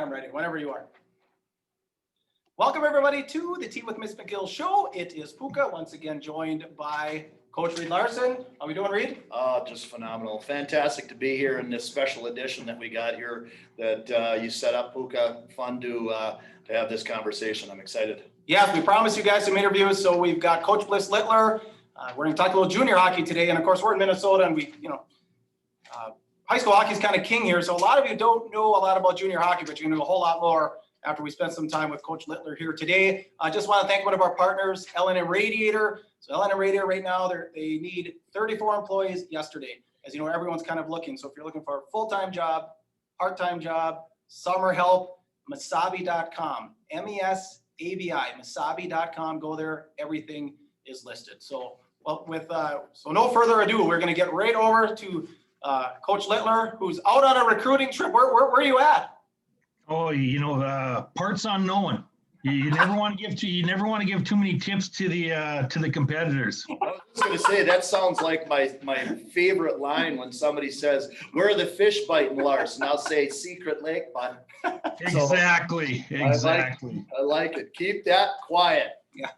I'm ready, whenever you are. Welcome everybody to the Tea with Miss McGill show. It is Puka, once again joined by Coach Reed Larson. How we doing, Reed? Just phenomenal. Fantastic to be here in this special edition that we got here that you set up, Puka. Fun to have this conversation. I'm excited. Yes, we promised you guys some interviews. So we've got Coach Bliss Littler. We're going to talk a little junior hockey today. And of course, we're in Minnesota and high school hockey is kind of king here. So a lot of you don't know a lot about junior hockey, but you're going to know a whole lot more after we spend some time with Coach Littler here today. I just want to thank one of our partners, L&M Radiator. So L&M Radiator right now, they need 34 employees yesterday. As you know, everyone's kind of looking. So if you're looking for a full-time job, part-time job, summer help, Mesabi.com, M-E-S-A-B-I, Mesabi.com. Go there. Everything is listed. So, so no further ado, we're going to get right over to Coach Littler, who's out on a recruiting trip. Where are you at? Oh, parts unknown. You never want to give too many tips to the competitors. I was just going to say that sounds like my favorite line when somebody says, "Where are the fish biting, Lars?" And I'll say, "Secret lake, bud." Exactly. I like it. Keep that quiet. Yeah.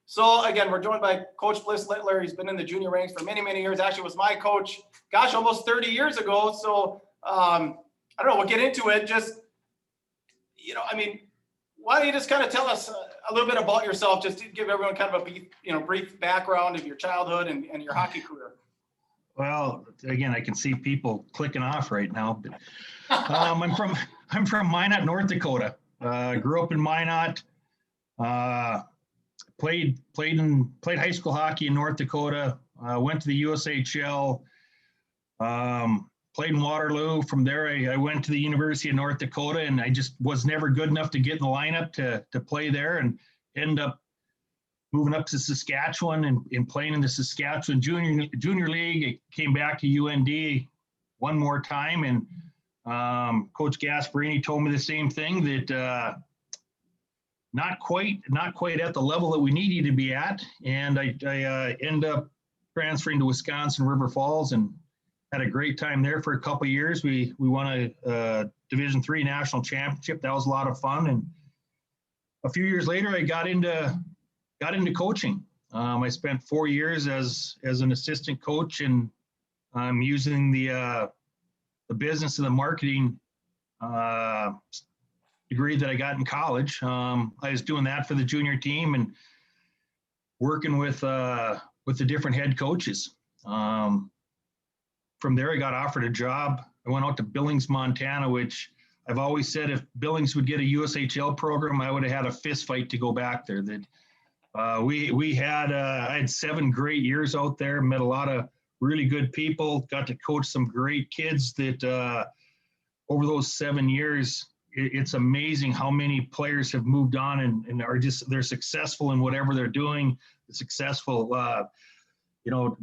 So again, we're joined by Coach Bliss Littler. He's been in the junior ranks for many, many years. Actually, was my coach, gosh, almost 30 years ago. So I don't know. We'll get into it. Just why don't you just kind of tell us a little bit about yourself, just to give everyone kind of a brief background of your childhood and your hockey career. Well, again, I can see people clicking off right now, but I'm from Minot, North Dakota. Grew up in Minot. Played high school hockey in North Dakota. Went to the USHL. Played in Waterloo. From there, I went to the University of North Dakota, and I just was never good enough to get in the lineup to play there, and ended up moving up to Saskatchewan and playing in the Saskatchewan Junior League. I came back to UND one more time, and Coach Gasparini told me the same thing, that not quite at the level that we need you to be at, and I ended up transferring to Wisconsin River Falls and had a great time there for a couple of years. We won a Division III national championship. That was a lot of fun. And a few years later, I got into coaching. I spent 4 years as an assistant coach, and I'm using the business and the marketing degree that I got in college. I was doing that for the junior team and working with the different head coaches. From there, I got offered a job. I went out to Billings, Montana, which I've always said if Billings would get a USHL program, I would have had a fist fight to go back there. That I had 7 great years out there, met a lot of really good people, got to coach some great kids that over those 7 years, it's amazing how many players have moved on and they're successful in whatever they're doing, successful,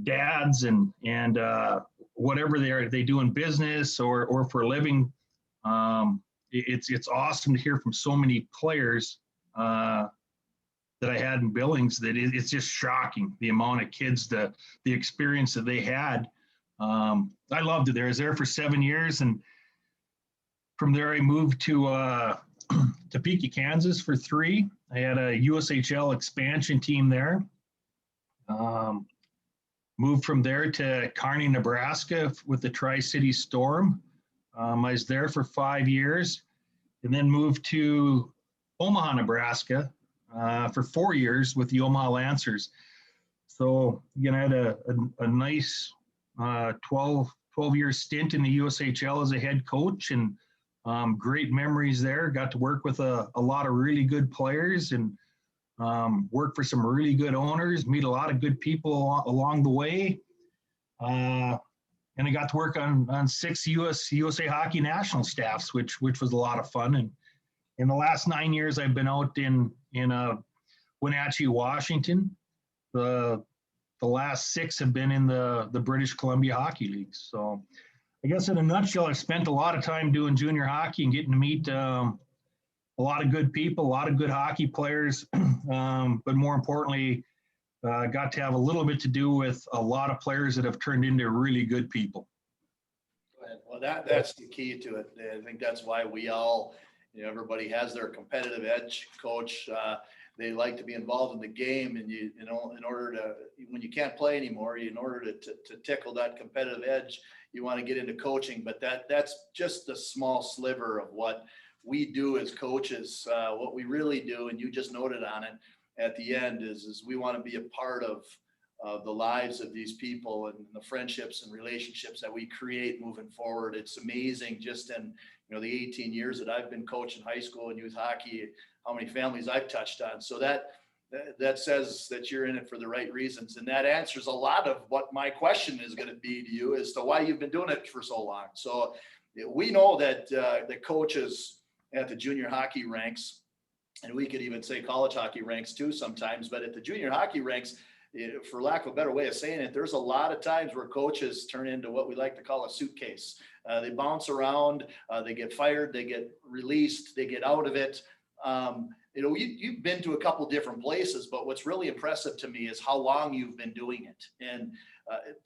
dads and whatever they do in business or for a living. It's awesome to hear from so many players that I had in Billings that it's just shocking the amount of kids, the experience that they had. I loved it there. I was there for 7 years, and from there I moved to Topeka, Kansas for 3. I had a USHL expansion team there. Moved from there to Kearney, Nebraska with the Tri-City Storm. I was there for 5 years, and then moved to Omaha, Nebraska for 4 years with the Omaha Lancers. So, again, I had a nice 12-year stint in the USHL as a head coach, and great memories there. Got to work with a lot of really good players and work for some really good owners, meet a lot of good people along the way. And I got to work on 6 USA Hockey national staffs, which was a lot of fun. And in the last 9 years, I've been out in Wenatchee, Washington. The last 6 have been in the British Columbia Hockey League. So I guess in a nutshell, I've spent a lot of time doing junior hockey and getting to meet a lot of good people, a lot of good hockey players, but more importantly, got to have a little bit to do with a lot of players that have turned into really good people. Well, that's the key to it. I think that's why we all You know, everybody has their competitive edge, coach. They like to be involved in the game, and you know, in order to, when you can't play anymore, in order to tickle that competitive edge, you want to get into coaching. But that's just a small sliver of what we do as coaches. What we really do, and you just noted on it at the end, is we want to be a part of the lives of these people and the friendships and relationships that we create moving forward. It's amazing, just in, you know, the 18 years that I've been coaching high school and youth hockey, how many families I've touched on. So that says that you're in it for the right reasons. And that answers a lot of what my question is going to be to you as to why you've been doing it for so long. So we know that the coaches at the junior hockey ranks, and we could even say college hockey ranks too sometimes, but at the junior hockey ranks, for lack of a better way of saying it, there's a lot of times where coaches turn into what we like to call a suitcase. They bounce around, they get fired, they get released, they get out of it. You know, you've been to a couple different places, but what's really impressive to me is how long you've been doing it. And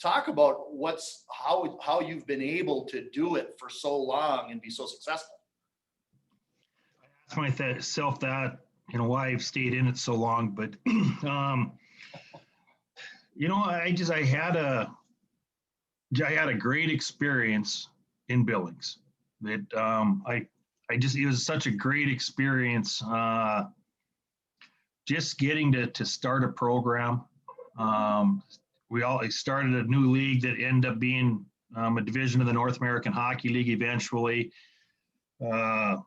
talk about how you've been able to do it for so long and be so successful. I ask myself that, you know, why I've stayed in it so long, but you know, I had a great experience in Billings. That it was such a great experience. Just getting to start a program. We started a new league that ended up being a division of the North American Hockey League eventually. You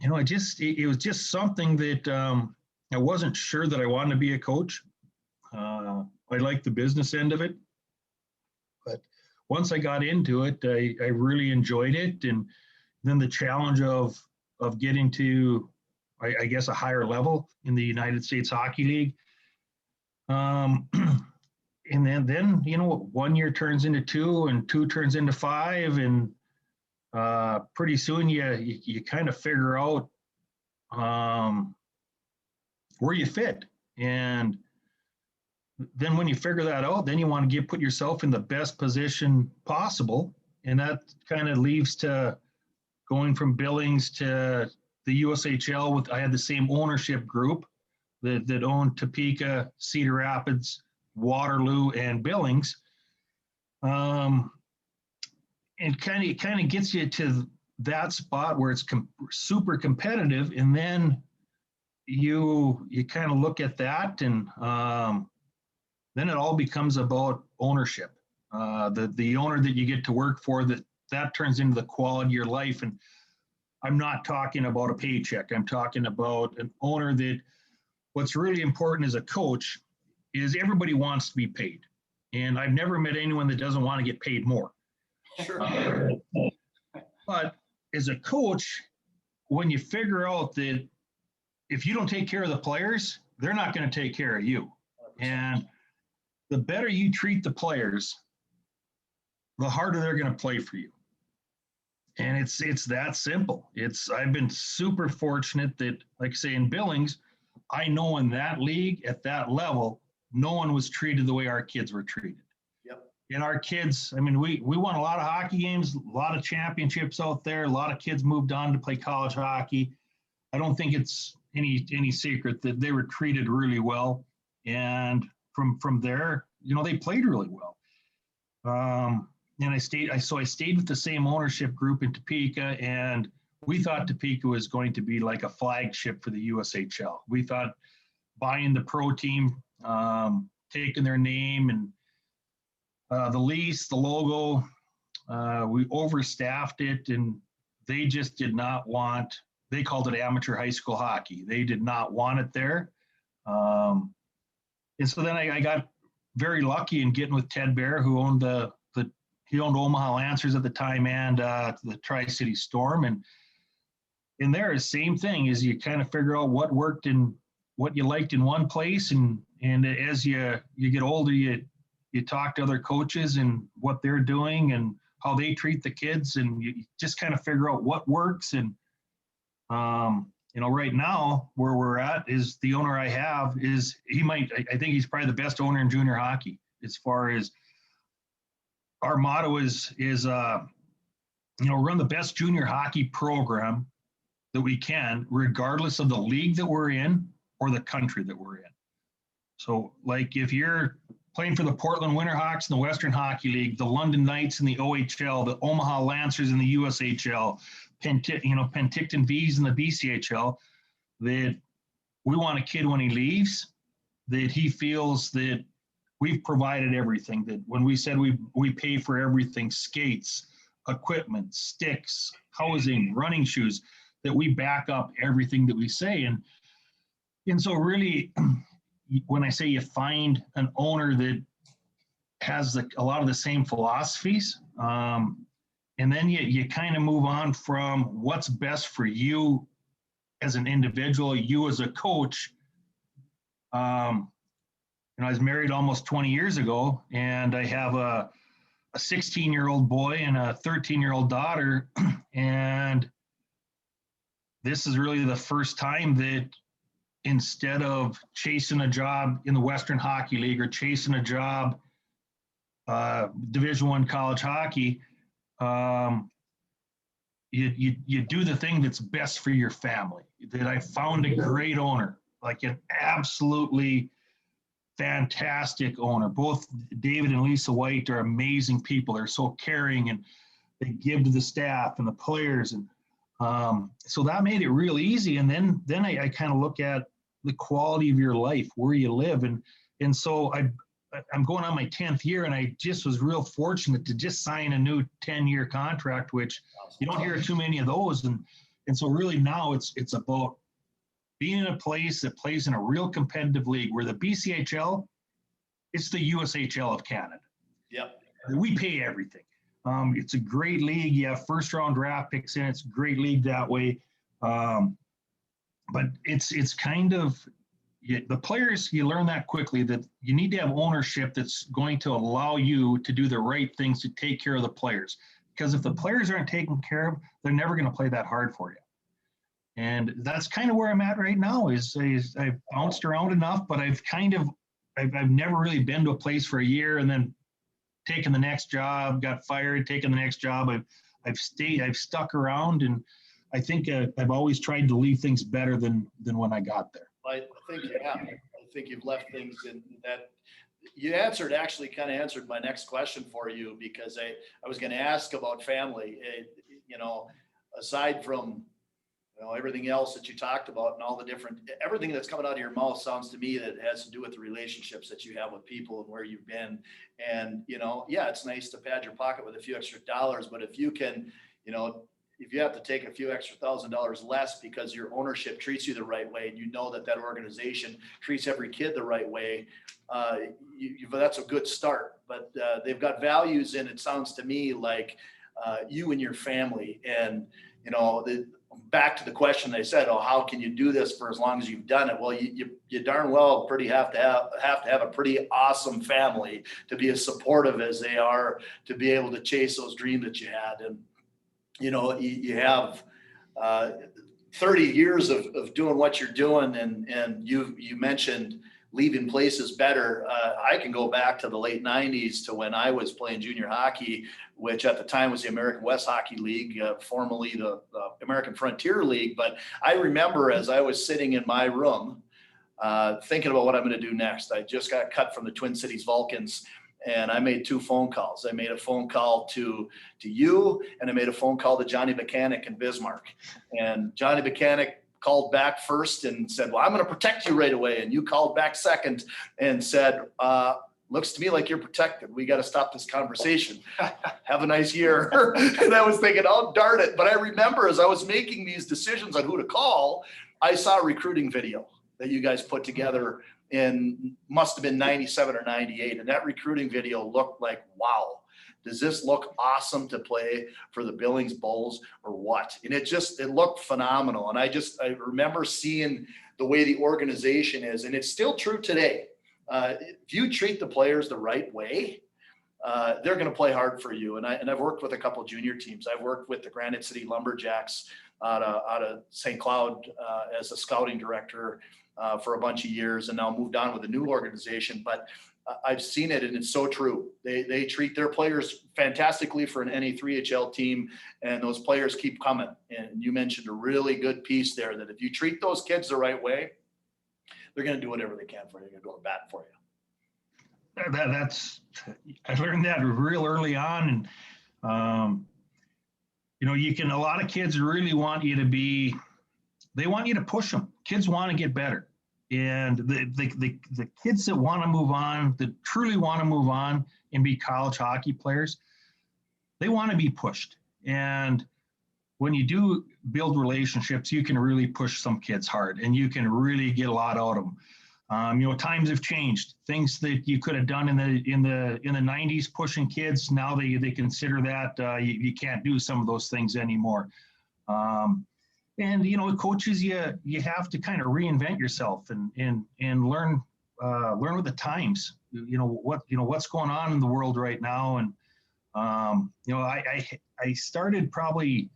know, it was just something that I wasn't sure that I wanted to be a coach. I liked the business end of it, but once I got into it, I really enjoyed it. And then the challenge of getting to, I guess, a higher level in the United States Hockey League. And then, you know, 1 year turns into 2 and 2 turns into 5. And pretty soon you kind of figure out where you fit. And then when you figure that out, then you want to put yourself in the best position possible. And that kind of leads to going from Billings to the USHL. I had the same ownership group that owned Topeka, Cedar Rapids, Waterloo, and Billings. And kind of gets you to that spot where it's super competitive. And then you kind of look at that, and then it all becomes about ownership. The owner that you get to work for, that turns into the quality of your life. And I'm not talking about a paycheck. I'm talking about an owner that what's really important as a coach is everybody wants to be paid. And I've never met anyone that doesn't want to get paid more. Sure. But as a coach, when you figure out that if you don't take care of the players, they're not going to take care of you. 100%. And the better you treat the players, the harder they're going to play for you. And it's that simple. I've been super fortunate that, like I say, in Billings, I know in that league at that level, no one was treated the way our kids were treated. Yep. And our kids, I mean, we won a lot of hockey games, a lot of championships out there. A lot of kids moved on to play college hockey. I don't think it's any secret that they were treated really well. And from there, you know, they played really well. And I stayed with the same ownership group in Topeka, and we thought Topeka was going to be like a flagship for the USHL. We thought buying the pro team, taking their name and the lease, the logo, we overstaffed it, and they just did not want, they called it amateur high school hockey. They did not want it there. And so then I got very lucky in getting with Ted Bear, who owned he owned Omaha Lancers at the time and the Tri-City Storm. And in there, the same thing is you kind of figure out what worked and what you liked in one place. And as you get older, you talk to other coaches and what they're doing and how they treat the kids. And you just kind of figure out what works. And, you know, right now where we're at is the owner I have is I think he's probably the best owner in junior hockey as far as our motto is you know, run the best junior hockey program that we can, regardless of the league that we're in or the country that we're in. So like if you're playing for the Portland Winterhawks in the Western Hockey League, the London Knights in the OHL, the Omaha Lancers in the USHL, Penticton Vees in the BCHL, that we want a kid when he leaves, that he feels that we've provided everything, that when we said we pay for everything, skates, equipment, sticks, housing, running shoes, that we back up everything that we say. And so really, when I say you find an owner that has a lot of the same philosophies, and then you kind of move on from what's best for you as an individual, you as a coach. I was married almost 20 years ago, and I have a 16-year-old boy and a 13-year-old daughter. And this is really the first time that instead of chasing a job in the Western Hockey League or chasing a job, Division I college hockey, you do the thing that's best for your family. That I found a great owner, like an absolutely fantastic owner. Both David and Lisa White are amazing people. They're so caring, and they give to the staff and the players. And so that made it real easy. And then I kind of look at the quality of your life, where you live. And so I'm going on my 10th year, and I just was real fortunate to just sign a new 10-year contract, which you don't hear too many of those. And so really now it's about being in a place that plays in a real competitive league, where the BCHL, it's the USHL of Canada. Yep. We pay everything. It's a great league. You have first-round draft picks in it. It's a great league that way. But it's kind of, the players, you learn that quickly, that you need to have ownership that's going to allow you to do the right things to take care of the players. Because if the players aren't taken care of, they're never going to play that hard for you. And that's kind of where I'm at right now. Is I've bounced around enough, but I've never really been to a place for a year and then taken the next job, got fired, taken the next job. I've stuck around, and I think I've always tried to leave things better than when I got there. I think you have. I think you've left things in that you actually kind of answered my next question for you, because I was going to ask about family. Aside from everything else that you talked about and all the different, everything that's coming out of your mouth sounds to me that it has to do with the relationships that you have with people and where you've been. And, it's nice to pad your pocket with a few extra dollars, but if you can, if you have to take a few extra $1,000 less because your ownership treats you the right way, and that organization treats every kid the right way, that's a good start. But they've got values, and it sounds to me like you and your family. And back to the question they said, how can you do this for as long as you've done it? Well, you darn well have to have a pretty awesome family to be as supportive as they are, to be able to chase those dreams that you had. And you have 30 years of doing what you're doing, and you mentioned leaving places better. I can go back to the late 90s to when I was playing junior hockey, which at the time was the American West Hockey League, formerly the American Frontier League. But I remember as I was sitting in my room thinking about what I'm going to do next. I just got cut from the Twin Cities Vulcans, and I made 2 phone calls. I made a phone call to you, and I made a phone call to Johnny Buchanan in Bismarck. And Johnny Buchanan called back first and said, well, I'm going to protect you right away. And you called back second and said, looks to me like you're protected. We got to stop this conversation. Have a nice year. And I was thinking, oh, darn it. But I remember as I was making these decisions on who to call, I saw a recruiting video that you guys put together must have been 97 or 98. And that recruiting video looked like, wow, does this look awesome to play for the Billings Bulls or what? And it looked phenomenal. And I remember seeing the way the organization is, and it's still true today. If you treat the players the right way, they're going to play hard for you. And I've worked with a couple of junior teams. I've worked with the Granite City Lumberjacks out of St. Cloud as a scouting director for a bunch of years, and now moved on with a new organization. But I've seen it, and it's so true. They treat their players fantastically for an NA3HL team, and those players keep coming. And you mentioned a really good piece there, that if you treat those kids the right way, they're going to do whatever they can for you. They're going to go to bat for you. That's I learned that real early on, and a lot of kids really want you to be. They want you to push them. Kids want to get better. And the kids that want to move on, that truly want to move on and be college hockey players, they want to be pushed. And when you do build relationships, you can really push some kids hard, and you can really get a lot out of them. Times have changed. Things that you could have done in the 90s pushing kids, now they consider that you can't do some of those things anymore. And coaches, you have to kind of reinvent yourself and learn with the times. What's going on in the world right now. And I started probably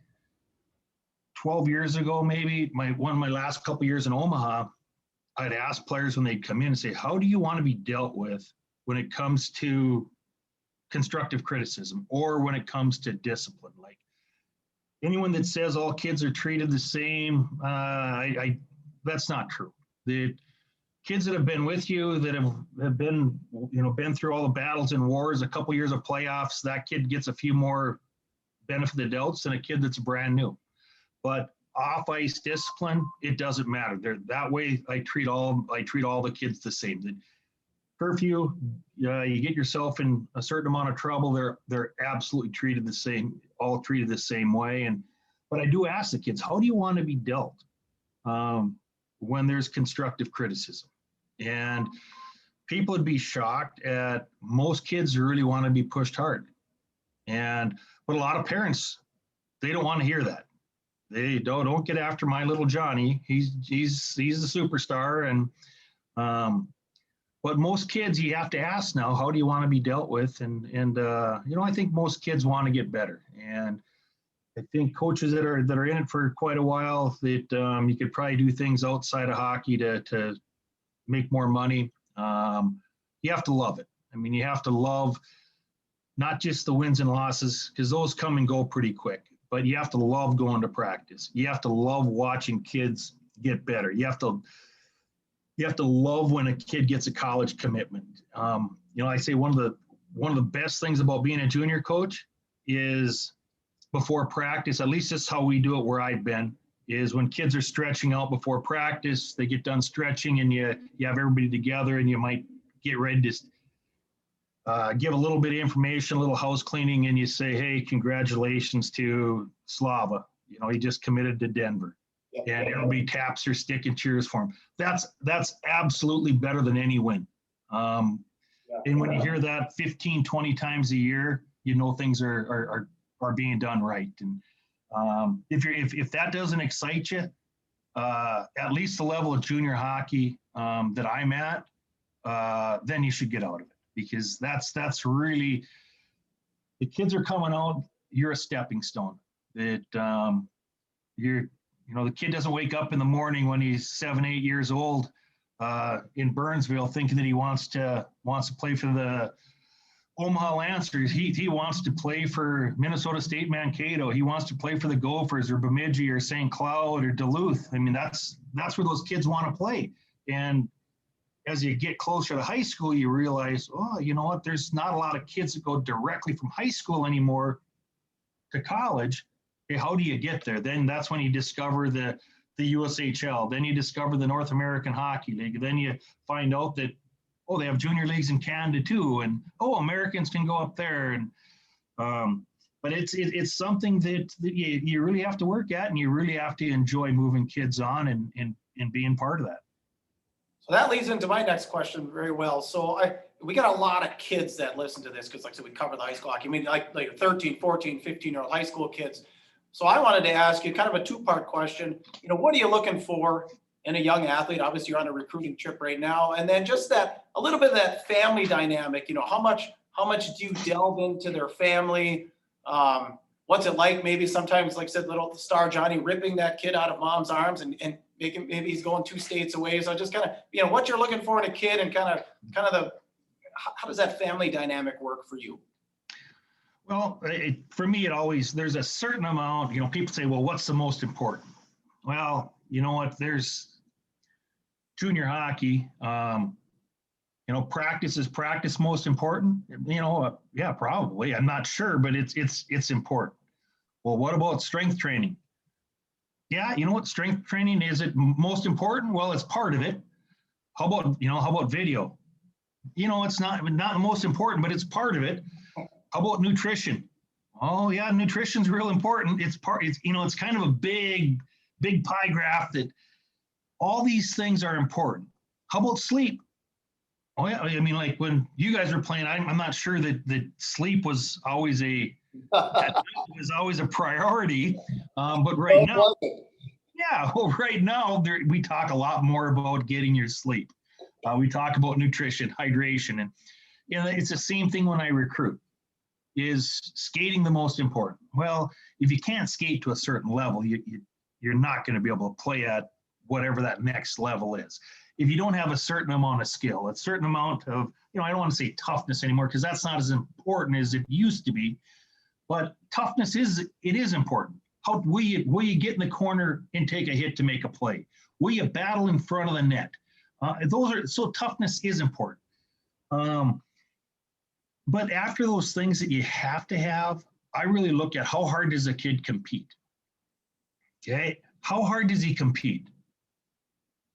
12 years ago, maybe one of my last couple years in Omaha. I'd ask players when they'd come in and say, "How do you want to be dealt with when it comes to constructive criticism or when it comes to discipline?" Like, anyone that says all kids are treated the same, that's not true. The kids that have been with you, that have been through all the battles and wars, a couple years of playoffs, that kid gets a few more benefit of the doubts than a kid that's brand new. But off ice discipline, it doesn't matter. That way, I treat all the kids the same. The curfew, you get yourself in a certain amount of trouble, they're absolutely treated the same, all treated the same way. But I do ask the kids, how do you want to be dealt when there's constructive criticism? And people would be shocked at most kids who really want to be pushed hard. But a lot of parents, they don't want to hear that. They don't get after my little Johnny. He's the superstar. But most kids, you have to ask now, how do you want to be dealt with? And I think most kids want to get better. And I think coaches that are in it for quite a while, that you could probably do things outside of hockey to make more money. You have to love it. I mean, you have to love not just the wins and losses, because those come and go pretty quick, but you have to love going to practice. You have to love watching kids get better. You have to love when a kid gets a college commitment. I say one of the best things about being a junior coach is before practice, at least that's how we do it where I've been, is when kids are stretching out before practice, they get done stretching and you have everybody together and you might get ready to give a little bit of information, a little house cleaning, and you say, "Hey, congratulations to Slava. He just committed to Denver." And everybody taps their stick and cheers for him. That's absolutely better than any win. And when you hear that 15, 20 times a year, things are being done right. And if that doesn't excite you, at least the level of junior hockey that I'm at, then you should get out of it, because that's really, the kids are coming out. You're a stepping stone. That the kid doesn't wake up in the morning when he's 7, 8 years old in Burnsville thinking that he wants to play for the Omaha Lancers. He wants to play for Minnesota State Mankato. He wants to play for the Gophers or Bemidji or St. Cloud or Duluth. I mean, that's where those kids want to play. And as you get closer to high school, you realize, oh, you know what? There's not a lot of kids that go directly from high school anymore to college. Okay, how do you get there? Then that's when you discover the USHL. Then you discover the North American Hockey League. Then you find out that, oh, they have junior leagues in Canada too, and oh, Americans can go up there. And but it's something that you really have to work at, and you really have to enjoy moving kids on and being part of that. So that leads into my next question very well. So we got a lot of kids that listen to this, because like I said, we cover the high school hockey. I mean, like 13, 14, 15-year-old high school kids. So I wanted to ask you kind of a two-part question. What are you looking for in a young athlete? Obviously, you're on a recruiting trip right now. And then just that, a little bit of that family dynamic, how much do you delve into their family? What's it like? Maybe sometimes, like I said, little star Johnny ripping that kid out of mom's arms and making, maybe he's going 2 states away. So just kind of, what you're looking for in a kid, and kind of the how does that family dynamic work for you? Well, for me, there's a certain amount, people say, well, what's the most important? Well, you know what, there's junior hockey, practice is practice most important? Yeah, probably. I'm not sure, but it's important. Well, what about strength training? Yeah, you know what, strength training, is it most important? Well, it's part of it. How about video? It's not the most important, but it's part of it. How about nutrition? Oh yeah, nutrition's real important. It's kind of a big pie graph that all these things are important. How about sleep? Oh yeah, I mean, like when you guys were playing, I'm not sure that sleep was always a priority. But right now, yeah, well, right now we talk a lot more about getting your sleep. We talk about nutrition, hydration, and it's the same thing when I recruit. Is skating the most important? Well, if you can't skate to a certain level, you're not going to be able to play at whatever that next level is. If you don't have a certain amount of skill, a certain amount of, I don't want to say toughness anymore because that's not as important as it used to be, but toughness is important. How will you get in the corner and take a hit to make a play? Will you battle in front of the net? So toughness is important. But after those things that you have to have, I really look at how hard does a kid compete? Okay, how hard does he compete?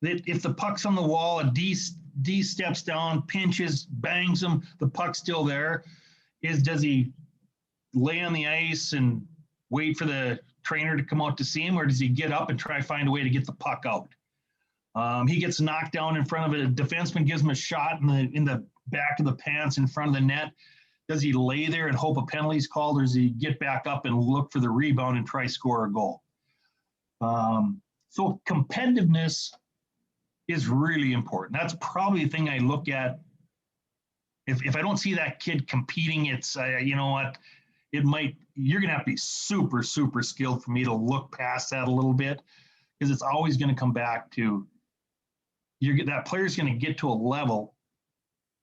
That if the puck's on the wall, a D steps down, pinches, bangs him, the puck's still there. Does he lay on the ice and wait for the trainer to come out to see him, or does he get up and try to find a way to get the puck out? He gets knocked down in front of a defenseman, gives him a shot in the back of the pants in front of the net. Does he lay there and hope a penalty's called, or does he get back up and look for the rebound and try score a goal? So competitiveness is really important. That's probably the thing I look at. If I don't see that kid competing, it's you know what, you're gonna have to be super, super skilled for me to look past that a little bit, because it's always going to come back to that player's going to get to a level,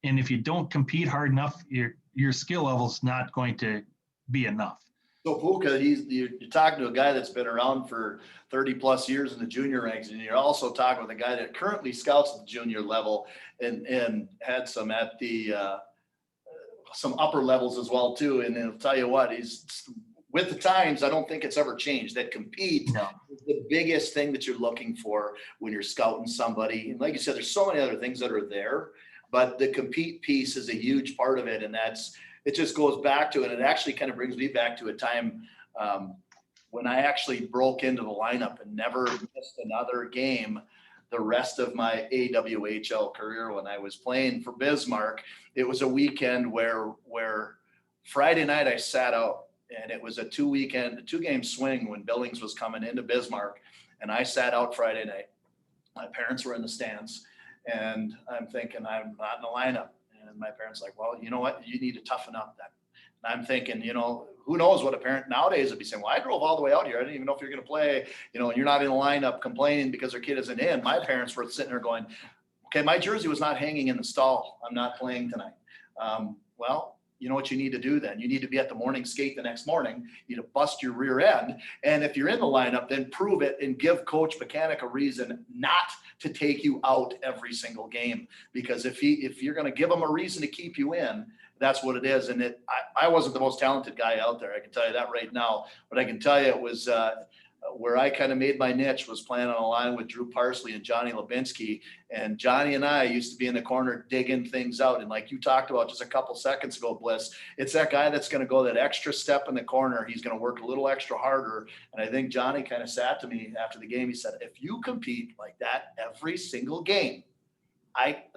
and if you don't compete hard enough, your skill level's not going to be enough. So Puka, you're talking to a guy that's been around for 30 plus years in the junior ranks, and you're also talking with a guy that currently scouts at the junior level and had some at the some upper levels as well too. And I'll tell you what, he's with the times. I don't think it's ever changed. That compete is the biggest thing that you're looking for when you're scouting somebody. And like you said, there's so many other things that are there, but the compete piece is a huge part of it. And it just goes back to it. It actually kind of brings me back to a time when I actually broke into the lineup and never missed another game the rest of my AWHL career. When I was playing for Bismarck, it was a weekend where Friday night I sat out, and it was a 2-game swing when Billings was coming into Bismarck, and I sat out Friday night. My parents were in the stands, and I'm thinking I'm not in the lineup. And my parents like, well, you know what? You need to toughen up then. And I'm thinking, who knows what a parent nowadays would be saying? Well, I drove all the way out here. I didn't even know if you're going to play, and you're not in the lineup complaining because their kid isn't in. My parents were sitting there going, okay, my jersey was not hanging in the stall. I'm not playing tonight. Well, you know what you need to do then? You need to be at the morning skate the next morning. You need to bust your rear end. And if you're in the lineup, then prove it and give Coach Mechanic a reason not to take you out every single game. Because if you're going to give him a reason to keep you in, that's what it is. And I wasn't the most talented guy out there. I can tell you that right now. But I can tell you it was where I kind of made my niche was playing on a line with Drew Parsley and Johnny Lubinsky. And Johnny and I used to be in the corner digging things out. And like you talked about just a couple seconds ago, Bliss, it's that guy that's going to go that extra step in the corner. He's going to work a little extra harder. And I think Johnny kind of sat to me after the game. He said, if you compete like that every single game,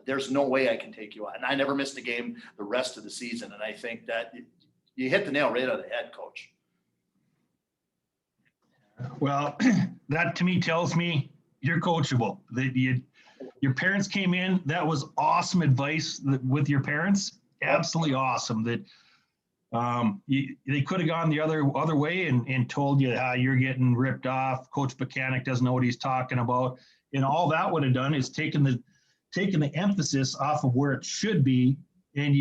there's no way I can take you out. And I never missed a game the rest of the season. And I think that you hit the nail right on the head, Coach. Well, that to me tells me you're coachable. That your parents came in. That was awesome advice with your parents. Absolutely awesome. That they could have gone the other way and told you how you're getting ripped off. Coach Mechanic doesn't know what he's talking about. And all that would have done is taken the emphasis off of where it should be and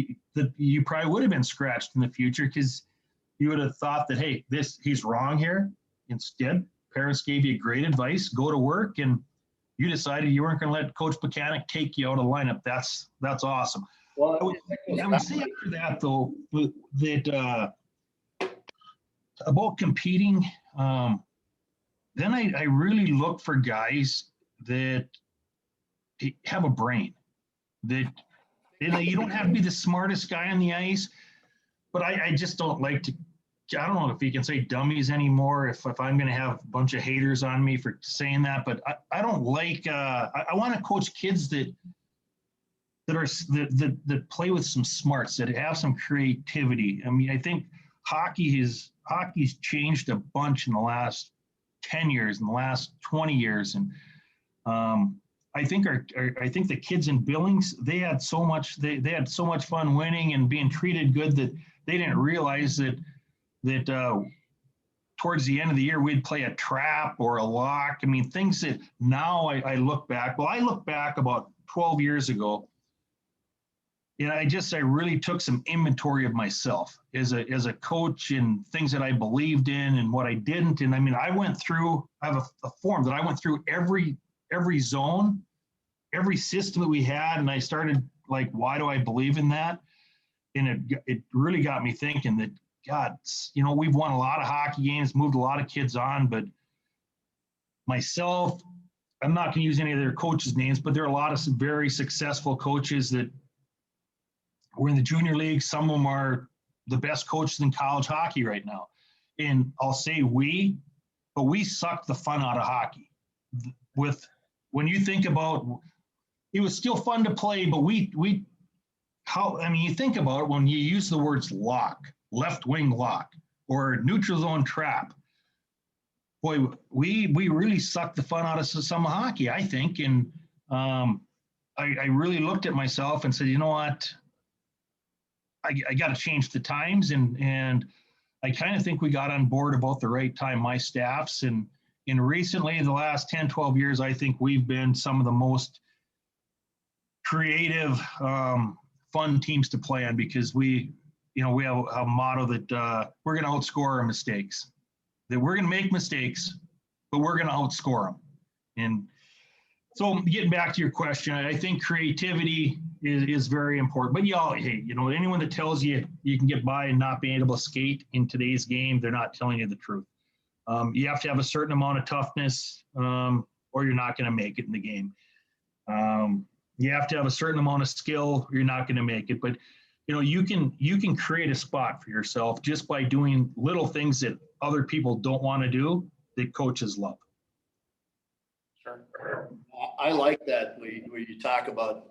you probably would have been scratched in the future because you would have thought that, hey, he's wrong here. Instead, parents gave you great advice, go to work, and you decided you weren't going to let Coach Buchanan take you out of the lineup. That's awesome. Well, I would say after that, though, that about competing, then I really look for guys that have a brain. That you don't have to be the smartest guy on the ice, but I just don't like to. I don't know if you can say dummies anymore. If I'm going to have a bunch of haters on me for saying that, but I don't like. I want to coach kids that play with some smarts, that have some creativity. I mean, I think hockey's changed a bunch in the last 10 years, in the last 20 years, and I think the kids in Billings, they had so much fun winning and being treated good that they didn't realize that towards the end of the year we'd play a trap or a lock. I mean, things that now I look back. Well, I look back about 12 years ago, and I really took some inventory of myself as a coach and things that I believed in and what I didn't. And I mean, I have a form that I went through every zone, every system that we had, and I started like, why do I believe in that? And it really got me thinking that, God, we've won a lot of hockey games, moved a lot of kids on, but myself, I'm not going to use any of their coaches' names, but there are a lot of very successful coaches that were in the junior league. Some of them are the best coaches in college hockey right now. And I'll say but we sucked the fun out of hockey. When you think about, it was still fun to play, but you think about it when you use the words lock, left wing lock, or neutral zone trap. Boy, we really sucked the fun out of some hockey, I think. And I really looked at myself and said, you know what? I got to change the times. And I kind of think we got on board about the right time, my staffs. And recently, the last 10, 12 years, I think we've been some of the most creative, fun teams to play on, because we have a motto that we're going to outscore our mistakes, that we're going to make mistakes, but we're going to outscore them. And so getting back to your question, I think creativity is very important. But anyone that tells you can get by and not being able to skate in today's game, they're not telling you the truth. You have to have a certain amount of toughness, or you're not going to make it in the game. You have to have a certain amount of skill, or you're not going to make it. But you can create a spot for yourself just by doing little things that other people don't want to do that coaches love. Sure. I like that where you talk about,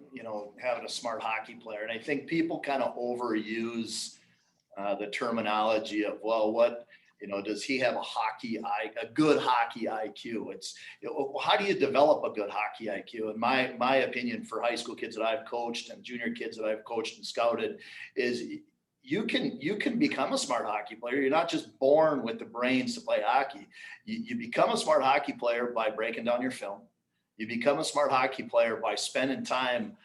having a smart hockey player. And I think people kind of overuse the terminology of, well, does he have a good hockey IQ? It's, how do you develop a good hockey IQ? In my opinion, for high school kids that I've coached and junior kids that I've coached and scouted, is you can become a smart hockey player. You're not just born with the brains to play hockey. You become a smart hockey player by breaking down your film. You become a smart hockey player by spending time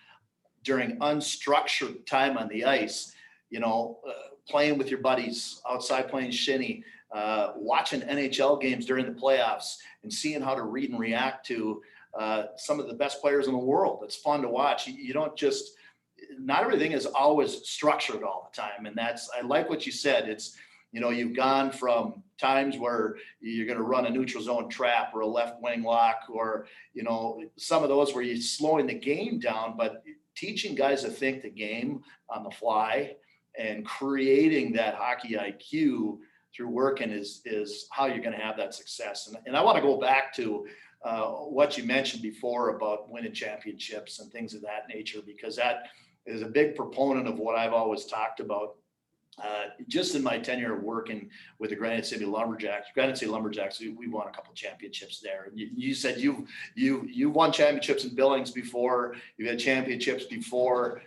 during unstructured time on the ice, playing with your buddies outside, playing shinny, watching NHL games during the playoffs and seeing how to read and react to some of the best players in the world. It's fun to watch. You don't just, not everything is always structured all the time. And I like what you said. It's, you've gone from times where you're going to run a neutral zone trap or a left wing lock, or, some of those where you're slowing the game down, but teaching guys to think the game on the fly and creating that hockey IQ through working is how you're going to have that success. And I want to go back to what you mentioned before about winning championships and things of that nature, because that is a big proponent of what I've always talked about. Just in my tenure of working with the Granite City Lumberjacks, we won a couple championships there. And you said you've won championships in Billings before. You've had championships before.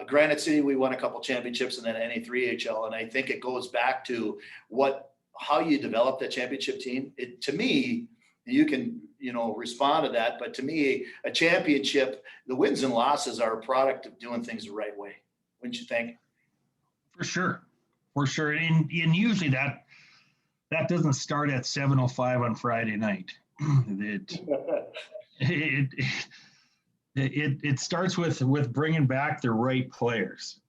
Granite City, we won a couple championships, and then NA3HL. And I think it goes back to how you develop that championship team. To me, you can respond to that, but to me, a championship, the wins and losses are a product of doing things the right way. wouldn't you think? For sure. And usually that doesn't start at 7:05 on Friday night. It starts with bringing back the right players.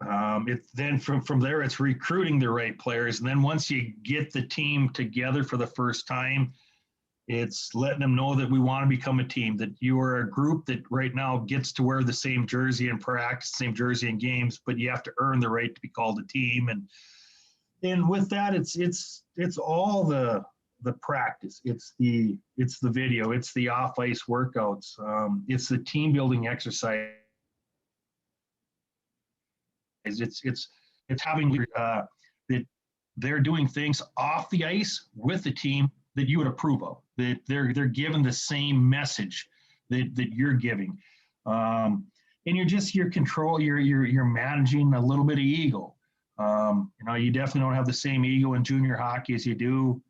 Then from there, it's recruiting the right players. And then once you get the team together for the first time, it's letting them know that we want to become a team, that you are a group that right now gets to wear the same jersey in practice, same jersey in games, but you have to earn the right to be called a team. And with that, it's all the practice, it's the video, it's the off ice workouts, it's the team building exercise. It's having that they're doing things off the ice with the team that you would approve of, that they're given the same message that you're giving, and you're managing a little bit of ego. You definitely don't have the same ego in junior hockey as you do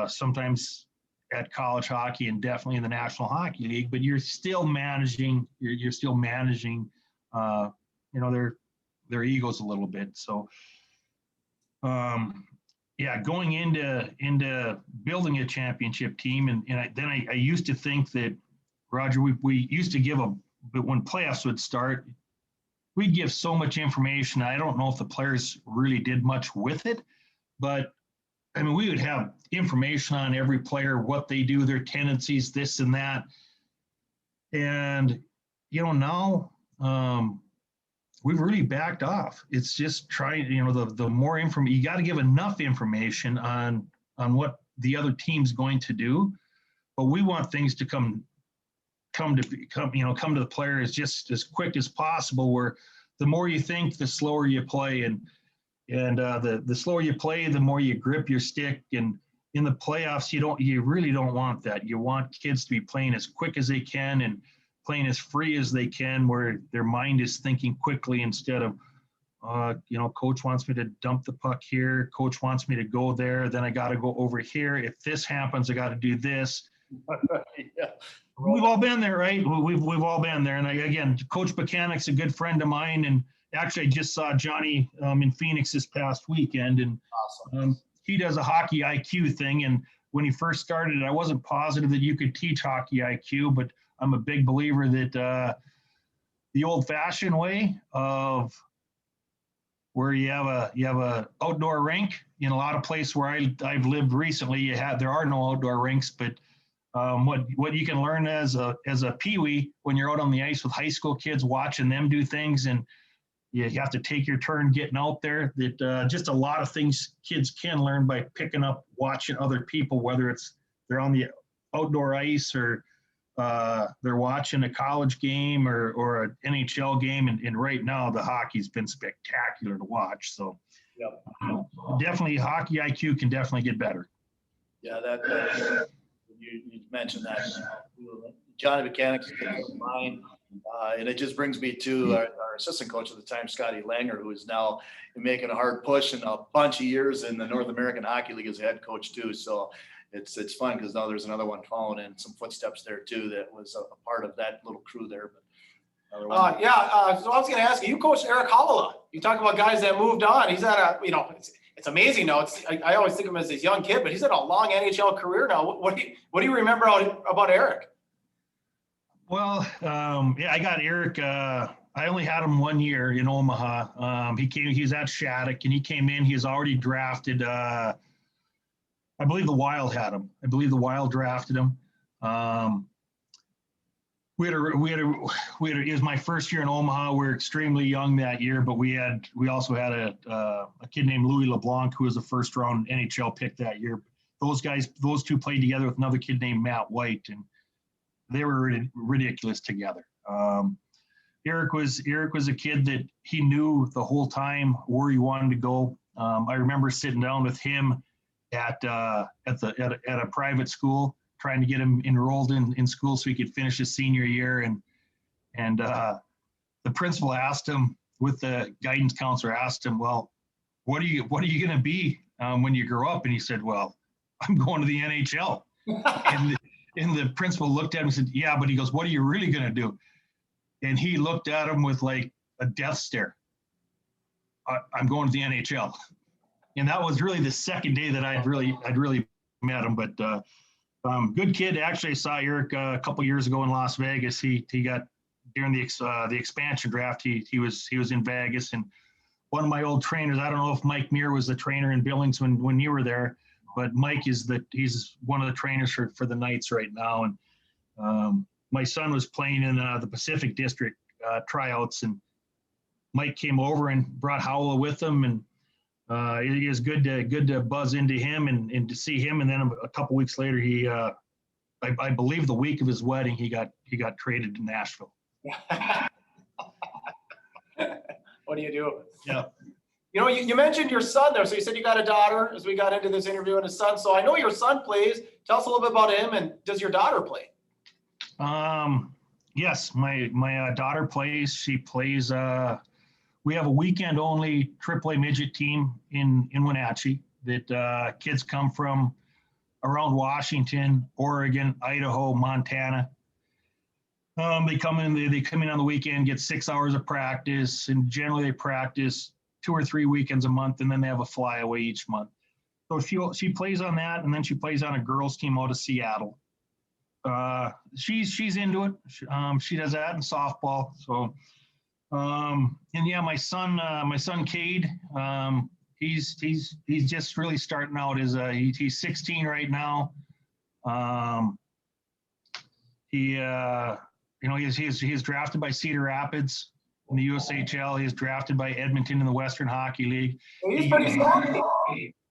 sometimes at college hockey, and definitely in the National Hockey League, but you're still managing their egos a little bit. So going into building a championship team, and I used to think that, Roger, we used to but when playoffs would start, we'd give so much information. I don't know if the players really did much with it, but I mean, we would have information on every player, what they do, their tendencies, this and that. And, now we've really backed off. It's just trying, the more information, you got to give enough information on what the other team's going to do. But we want things to come to the players just as quick as possible, where the more you think, the slower you play. And the slower you play, the more you grip your stick. And in the playoffs, you really don't want that. You want kids to be playing as quick as they can and playing as free as they can, where their mind is thinking quickly instead of, coach wants me to dump the puck here. Coach wants me to go there. Then I got to go over here. If this happens, I got to do this. Yeah. We've all been there, right? We've all been there. And again, Coach Buchanan's a good friend of mine. And actually, I just saw Johnny in Phoenix this past weekend. And Awesome. he does a hockey IQ thing. And when he first started, I wasn't positive that you could teach hockey IQ, but I'm a big believer that the old-fashioned way of where you have a outdoor rink in a lot of places where I've lived recently, there are no outdoor rinks, but what you can learn as a peewee when you're out on the ice with high school kids, watching them do things, and you have to take your turn getting out there. That just a lot of things kids can learn by picking up, watching other people, whether they're on the outdoor ice or they're watching a college game or an NHL game. And right now the hockey's been spectacular to watch. So Yep. Definitely hockey IQ can definitely get better. Yeah, that you mentioned that. Johnny Buchanan's a good friend of mine. And it just brings me to our assistant coach at the time, Scotty Langer, who is now making a hard push in a bunch of years in the North American Hockey League as a head coach too. So it's fun because now there's another one following in some footsteps there too that was a part of that little crew there. But So I was going to ask you, coached Eric Holla. You talk about guys that moved on. He's at it's amazing now. I always think of him as this young kid, but he's had a long NHL career now. What do you remember about Eric? Well, I got Eric. I only had him 1 year in Omaha. He was at Shattuck, and he came in. He was already drafted. I believe the Wild had him. I believe the Wild drafted him. It was my first year in Omaha. We were extremely young that year, but we also had a kid named Louis LeBlanc, who was a first round NHL pick that year. Those two played together with another kid named Matt White, and they were ridiculous together. Eric was a kid that he knew the whole time where he wanted to go. I remember sitting down with him at a private school, trying to get him enrolled in school so he could finish his senior year. And the principal asked him, with the guidance counselor asked him, well, what are you going to be when you grow up? And he said, well, I'm going to the NHL. and the principal looked at him and said, yeah, but he goes, what are you really going to do? And he looked at him with like a death stare. I'm going to the NHL. And that was really the second day that I'd really met him. But good kid. Actually, I saw Eric a couple years ago in Las Vegas. He got during the expansion draft. He was in Vegas, and one of my old trainers. I don't know if Mike Muir was the trainer in Billings when you were there, but Mike he's one of the trainers for the Knights right now. And my son was playing in the Pacific District tryouts, and Mike came over and brought Howell with him, and it is good to buzz into him and to see him. And then a couple weeks later, he I believe the week of his wedding, he got traded to Nashville. What do you do? Yeah. You know, you mentioned your son there. So you said you got a daughter as we got into this interview, and a son. So I know your son plays. Tell us a little bit about him, and does your daughter play? Yes, my daughter plays. She plays. We have a weekend-only AAA midget team in Wenatchee that kids come from around Washington, Oregon, Idaho, Montana. They come in on the weekend, get 6 hours of practice, and generally they practice 2 or 3 weekends a month, and then they have a flyaway each month. So she plays on that, and then she plays on a girls team out of Seattle. She's into it. She does that in softball. So, and yeah, my son Cade, he's just really starting out as he's 16 right now. He's drafted by Cedar Rapids in the USHL. He's drafted by Edmonton in the Western Hockey League. He's pretty salty.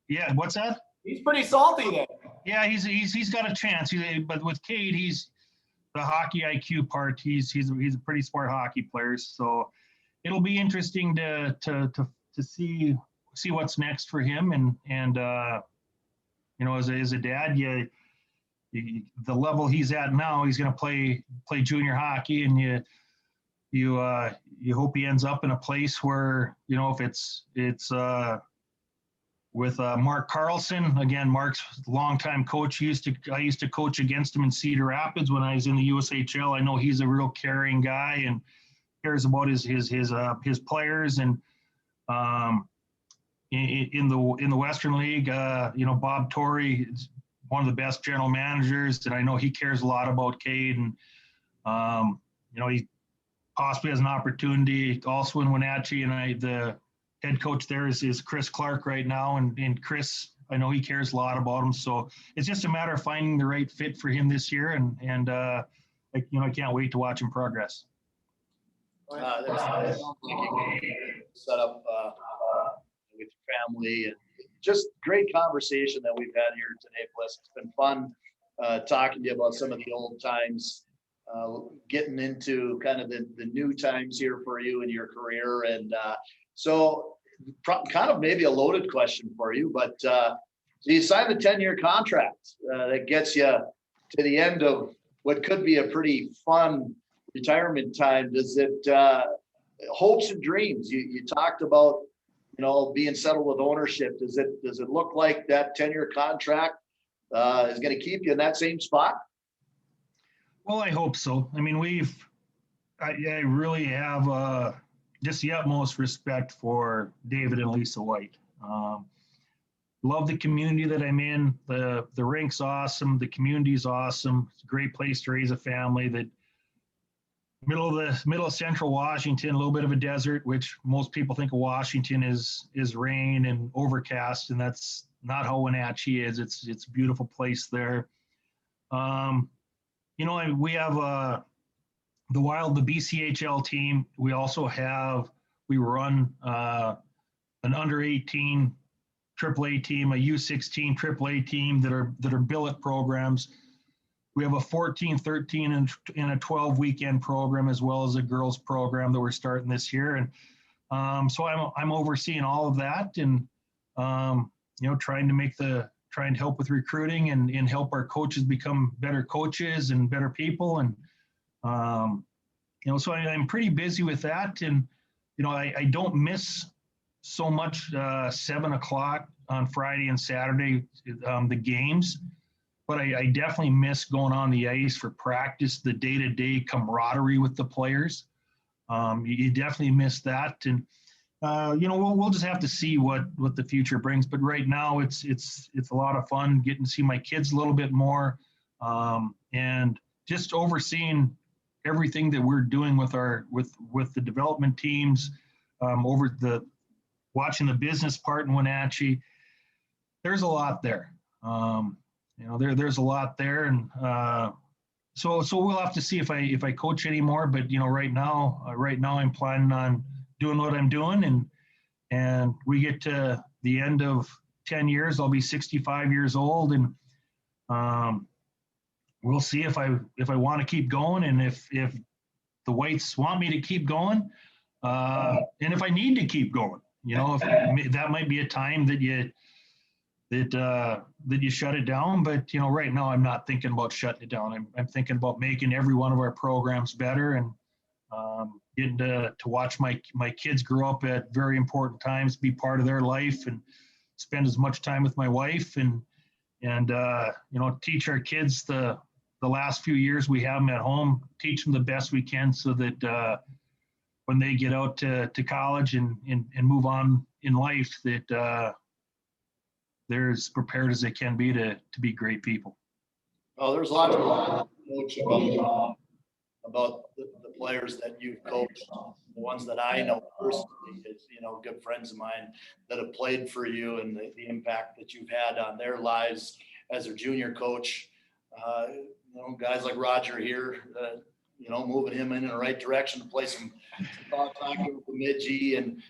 Yeah, what's that? He's pretty salty then. Yeah, he's got a chance. But with Cade, he's the hockey IQ part. He's a pretty smart hockey player. So it'll be interesting to see what's next for him. And as a dad, the level he's at now, he's going to play junior hockey, and you hope he ends up in a place where, if it's with Mark Carlson. Again, Mark's longtime coach. I used to coach against him in Cedar Rapids when I was in the USHL. I know he's a real caring guy and cares about his players. And in the Western League, Bob Torrey is one of the best general managers, and I know he cares a lot about Cade. And he possibly has an opportunity also in Wenatchee, and the head coach there is Chris Clark right now, and Chris, I know he cares a lot about him. So it's just a matter of finding the right fit for him this year, and I can't wait to watch him progress. That's set up with your family, and just great conversation that we've had here today, Bliss. It's been fun talking to you about some of the old times, getting into kind of the new times here for you in your career. And so kind of maybe a loaded question for you, but you signed a 10-year contract that gets you to the end of what could be a pretty fun retirement time. Does it hopes and dreams? You talked about being settled with ownership. Does it look like that 10-year contract is going to keep you in that same spot? Well, I hope so. I mean, I really have just the utmost respect for David and Lisa White. Love the community that I'm in. The rink's awesome. The community's awesome. It's a great place to raise a family. That middle of central Washington, a little bit of a desert, which most people think of Washington is rain and overcast, and that's not how Wenatchee is. It's a beautiful place there. We have the BCHL team. We also we run an under 18 AAA team, a U16 AAA team that are billet programs. We have a 14, 13, and a 12 weekend program, as well as a girls program that we're starting this year. And so I'm overseeing all of that, and trying to help with recruiting and help our coaches become better coaches and better people. And so I'm pretty busy with that. And I don't miss so much 7 o'clock on Friday and Saturday, the games. But I definitely miss going on the ice for practice, the day-to-day camaraderie with the players. You definitely miss that. And, We'll just have to see what the future brings. But right now, it's a lot of fun getting to see my kids a little bit more, and just overseeing everything that we're doing with the development teams, watching the business part in Wenatchee. There's a lot there. There's a lot there, and so we'll have to see if I coach anymore. But right now I'm planning on doing what I'm doing, and we get to the end of 10 years, I'll be 65 years old, and we'll see if I want to keep going, and if the Whites want me to keep going, and if I need to keep going. If that might be a time that you shut it down. But right now I'm not thinking about shutting it down. I'm thinking about making every one of our programs better, and getting to watch my kids grow up at very important times, be part of their life, and spend as much time with my wife, and teach our kids the last few years we have them at home, teach them the best we can, so that when they get out to college and move on in life, that they're as prepared as they can be to be great people. Oh, there's lots of coach about the players that you've coached, the ones that I know personally, is, good friends of mine that have played for you, and the impact that you've had on their lives as a junior coach. Guys like Roger here, moving him in the right direction to play some hockey with the Midgie, and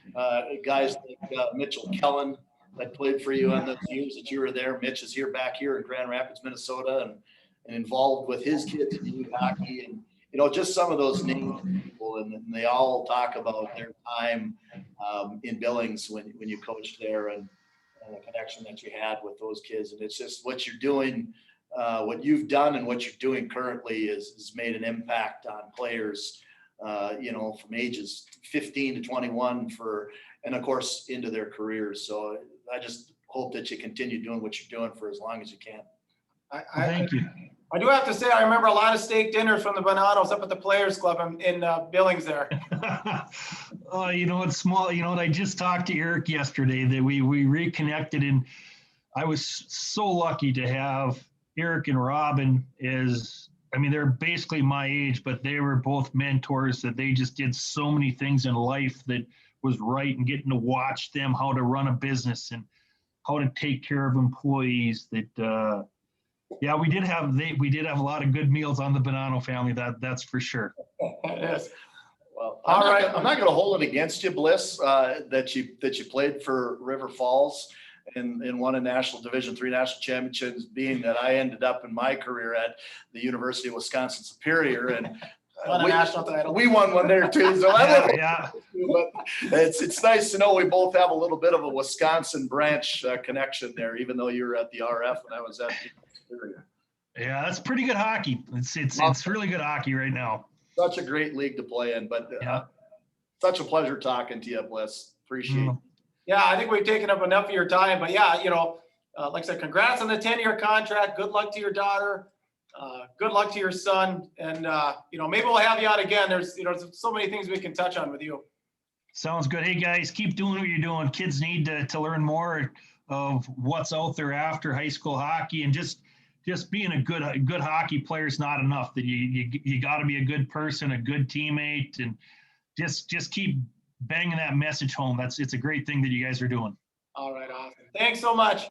guys like Mitchell Kellen that played for you on those years that you were there. Mitch is back here in Grand Rapids, Minnesota, and involved with his kids in youth hockey, and just some of those names people, and they all talk about their time in Billings when you coached there, and the connection that you had with those kids. And it's just what you're doing, what you've done and what you're doing currently has made an impact on players, from ages 15 to 21 and of course into their careers. So I just hope that you continue doing what you're doing for as long as you can. Thank you. I do have to say, I remember a lot of steak dinners from the Bonanos up at the Players Club in Billings there. Oh, it's small. I just talked to Eric yesterday that we reconnected, and I was so lucky to have Eric and Robin they're basically my age, but they were both mentors that they just did so many things in life that was right, and getting to watch them how to run a business and how to take care of employees that, yeah, we did have a lot of good meals on the Bonanno family. That's for sure. Yes. Well, I'm not going to hold it against you, Bliss, that you played for River Falls and won a national Division III national championships, being that I ended up in my career at the University of Wisconsin Superior, and won a national title. We won one there too. So yeah. But it's nice to know we both have a little bit of a Wisconsin branch connection there, even though you were at the RF and I was at the Superior. Yeah, that's pretty good hockey. It's really good hockey right now. Such a great league to play in, but such a pleasure talking to you, Bliss. Appreciate it. Yeah, I think we've taken up enough of your time, but yeah, like I said, congrats on the 10-year contract. Good luck to your daughter. Good luck to your son. And, maybe we'll have you on again. There's so many things we can touch on with you. Sounds good. Hey guys, keep doing what you're doing. Kids need to learn more of what's out there after high school hockey, and just being a good hockey player is not enough. That you got to be a good person, a good teammate, and just keep banging that message home. It's a great thing that you guys are doing. All right, awesome. Thanks so much.